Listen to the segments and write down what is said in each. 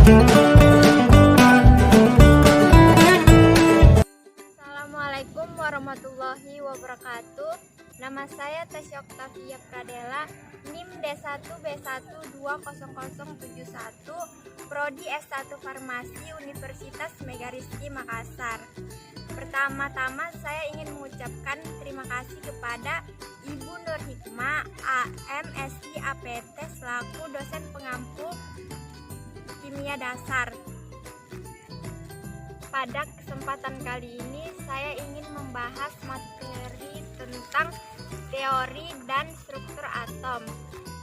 Assalamualaikum warahmatullahi wabarakatuh. Nama saya Tasya Oktavia Pradela, NIM D1B1200071, Prodi S1 Farmasi Universitas Megarizky Makassar. Pertama-tama saya ingin mengucapkan terima kasih kepada Ibu Nur Hikmah, AM, SI, APT selaku dosen pengampu kimia dasar. Pada kesempatan kali ini saya ingin membahas materi tentang teori dan struktur atom.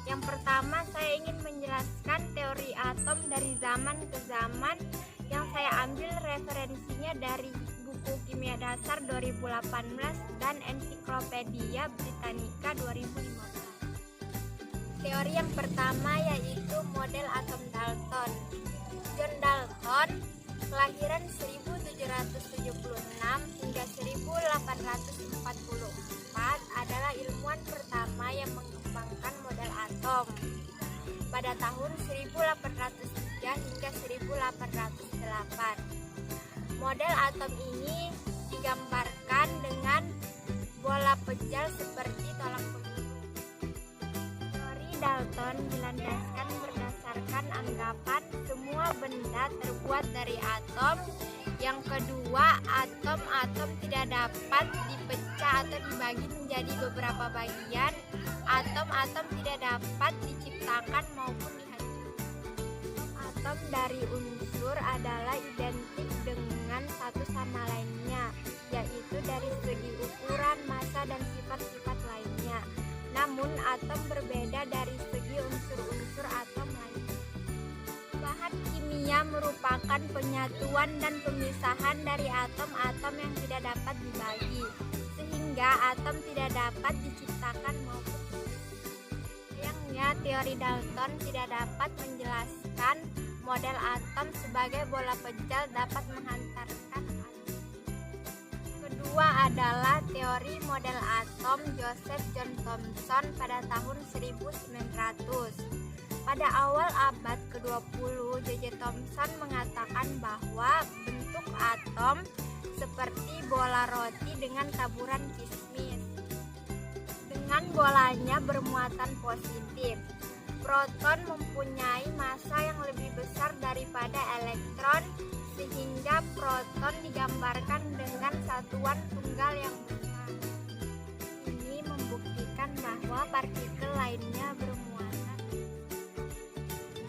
Yang pertama, saya ingin menjelaskan teori atom dari zaman ke zaman yang saya ambil referensinya dari buku Kimia Dasar 2018 dan Ensiklopedia Britannica 2015. Teori yang pertama yaitu model atom Dalton. John Dalton kelahiran 1776 hingga 1844 adalah ilmuwan pertama yang mengembangkan model atom pada tahun 1803 hingga 1808. Model atom ini digambarkan dengan bola pejal seperti tolak pengukur. Teori Dalton dilandaskan berdasarkan anggapan semua benda terbuat dari atom. Yang kedua, atom-atom tidak dapat dipecah atau dibagi menjadi beberapa bagian. Atom-atom tidak dapat diciptakan maupun dihancurkan. Atom dari unsur adalah identik dengan satu sama lainnya, yaitu dari segi ukuran, massa, dan sifat-sifat lainnya. Namun, atom berbeda dari segi unsur-unsur atom lainnya. Bahan kimia merupakan penyatuan dan pemisahan dari atom-atom yang tidak dapat dibagi, sehingga atom tidak dapat diciptakan maupun sayangnya teori Dalton tidak dapat menjelaskan model atom sebagai bola pejal dapat menghantarkan atom. Kedua adalah teori model atom Joseph John Thomson pada tahun 1900. Pada awal abad ke-20, J.J. Thomson mengatakan bahwa bentuk atom seperti bola roti dengan taburan kismis. Dengan bolanya bermuatan positif, proton mempunyai massa yang lebih besar daripada elektron, sehingga proton digambarkan dengan satuan tunggal yang besar. Ini membuktikan bahwa partikel lainnya bermuatan.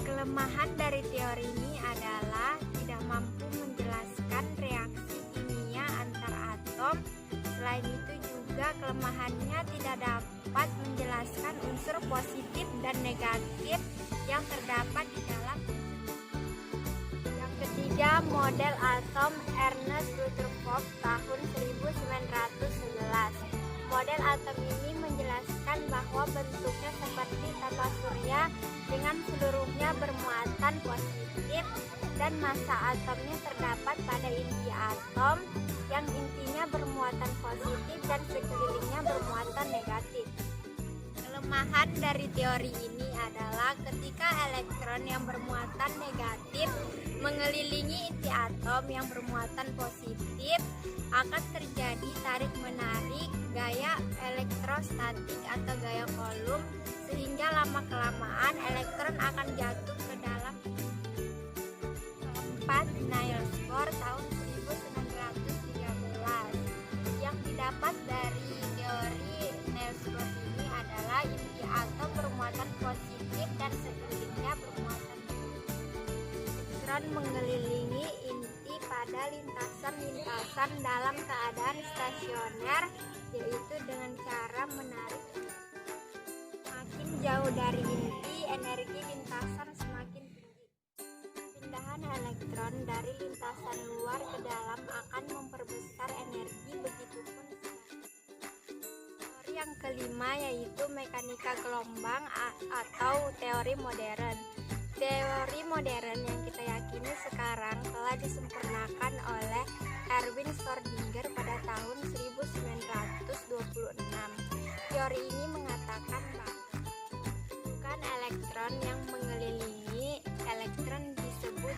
Kelemahan dari teori ini adalah tidak mampu menjelaskan reaksi kimia antar atom. Selain itu juga kelemahannya tidak dapat menjelaskan unsur positif dan negatif yang terdapat di dalam. Yang ketiga, model atom Ernest Rutherford tahun 1911. Model atom ini menjelaskan bahwa bentuknya seperti tata surya dengan seluruhnya bermuatan positif dan massa atomnya terdapat pada inti atom yang intinya bermuatan positif dan sekelilingnya bermuatan negatif. Kelemahan dari teori ini adalah ketika elektron yang bermuatan negatif mengelilingi inti atom yang bermuatan positif, akan terjadi tarik-menarik gaya elektrostatik atau gaya Coulomb, sehingga lama-kelamaan elektron akan jatuh ke dalam. Keempat, Niels Bohr tahun 1913. Yang didapat dari teori Niels Bohr ini adalah inti atom bermuatan positif dan sekelilingnya bermuatan negatif. Elektron mengelilingi inti pada lintasan-lintasan dalam keadaan stasioner, yaitu dengan cara menarik. Semakin jauh dari inti, energi lintasan semakin tinggi. Pindahan elektron dari lintasan luar ke dalam akan memperbesar energi, begitupun teori yang kelima yaitu mekanika gelombang atau teori modern. Teori modern yang kita yakini sekarang telah disempurnakan oleh Erwin Schrödinger pada tahun 1926. Teori ini mengatakan bahwa bukan elektron yang mengelilingi elektron disebut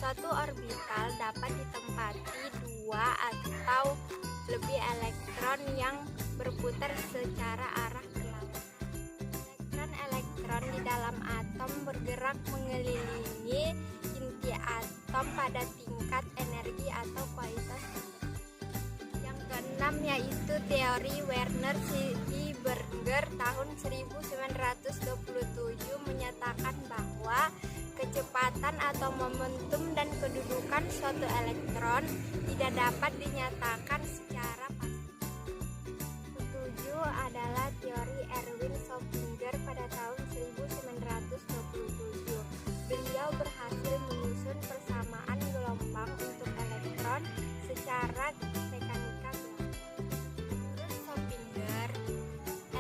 Suatu orbital dapat ditempati dua atau lebih elektron yang berputar secara arah berlawanan. Elektron-elektron di dalam atom bergerak mengelilingi inti atom pada tingkat energi atau kualitas tertentu. Yang keenam yaitu teori Werner-Heisenberg tahun 1927 menyatakan bahwa kecepatan atau momentum dan kedudukan suatu elektron tidak dapat dinyatakan secara pasti. Ketujuh adalah teori Erwin Schrödinger pada tahun 1927. Beliau berhasil menyusun persamaan gelombang untuk elektron secara mekanika gelombang. Menurut Schrödinger,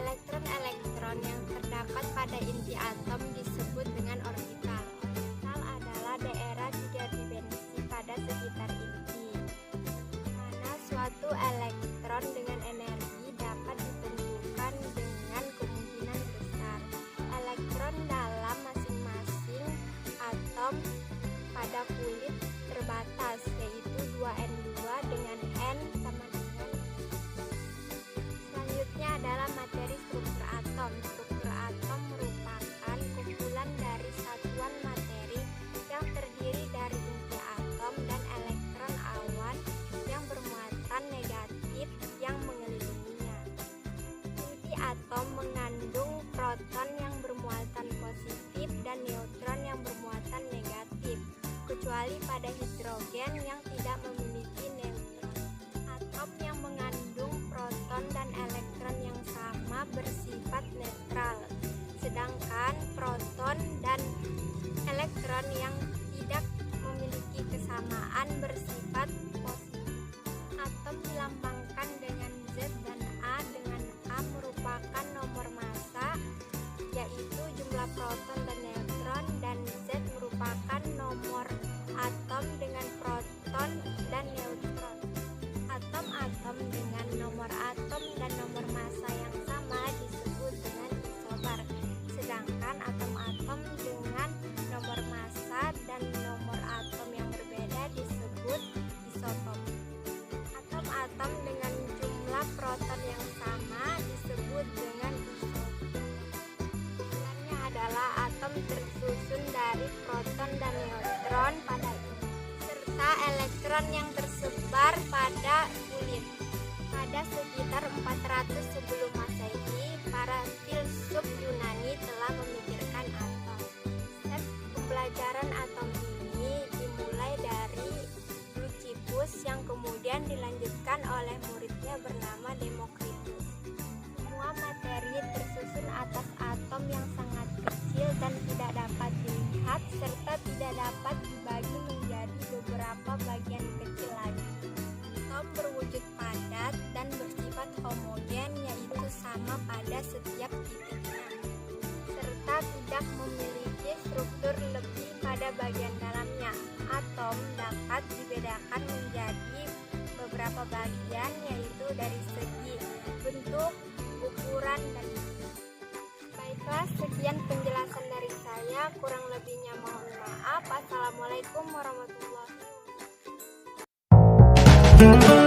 elektron-elektron yang terdapat pada inti atom disebut dengan orbital. Orbital adalah daerah tiga dimensi pada sekitar inti, mana suatu elektron dengan energi dapat ditentukan dengan kemungkinan besar. Elektron dalam masing-masing atom pada kulit terbatas, yaitu 2n2 dengan n sama dengan. Selanjutnya adalah materi struktur atom. Struktur atom merupakan kumpulan dari satuan materi yang terdiri dari inti atom dan elektron awan yang bermuatan negatif yang mengelilinginya. Inti atom mengandung proton yang bermuatan positif dan neutron yang bermuatan negatif, kecuali pada hidrogen yang tidak memiliki neutron. Atom yang mengandung proton dan elektron yang sama bersifat netral, sedangkan proton dan elektron yang tidak memiliki kesamaan bersifat positif. Atom dilambangkan dengan Z dan A, dengan A merupakan nomor massa, yaitu jumlah proton dan neutron, dan Z merupakan nomor atom dengan proton dan neutron. Atom-atom dengan nomor atom dan nomor massa yang sama disebut dengan isobar, sedangkan atom-atom dengan nomor massa dan nomor atom yang berbeda disebut isotop. Atom-atom dengan jumlah proton yang sama disebut dengan isotop. Kesimpulannya adalah atom tersusun dari proton dan neutron pada inti, serta elektron yang tersebar pada kulit. Pada sekitar 400 sebelum Masehi, para filsuf Yunani telah memikirkan atom. Konsep pembelajaran atom ini dimulai dari Leucippus yang kemudian dilanjutkan oleh muridnya bernama Demokritus. Semua materi tersusun atas atom yang sangat kecil dan tidak dapat dilihat, serta tidak dapat dibagi menjadi beberapa bagian kecil lagi. Atom berwujud padat dan bersifat homogen, yaitu sama pada setiap titiknya, serta tidak memiliki struktur lebih pada bagian dalamnya. Atom dapat dibedakan menjadi beberapa bagian, yaitu dari segi bentuk, ukuran, dan baiklah, sekian penjelasan dari saya. Kurang lebihnya mohon maaf. Assalamualaikum warahmatullahi wabarakatuh.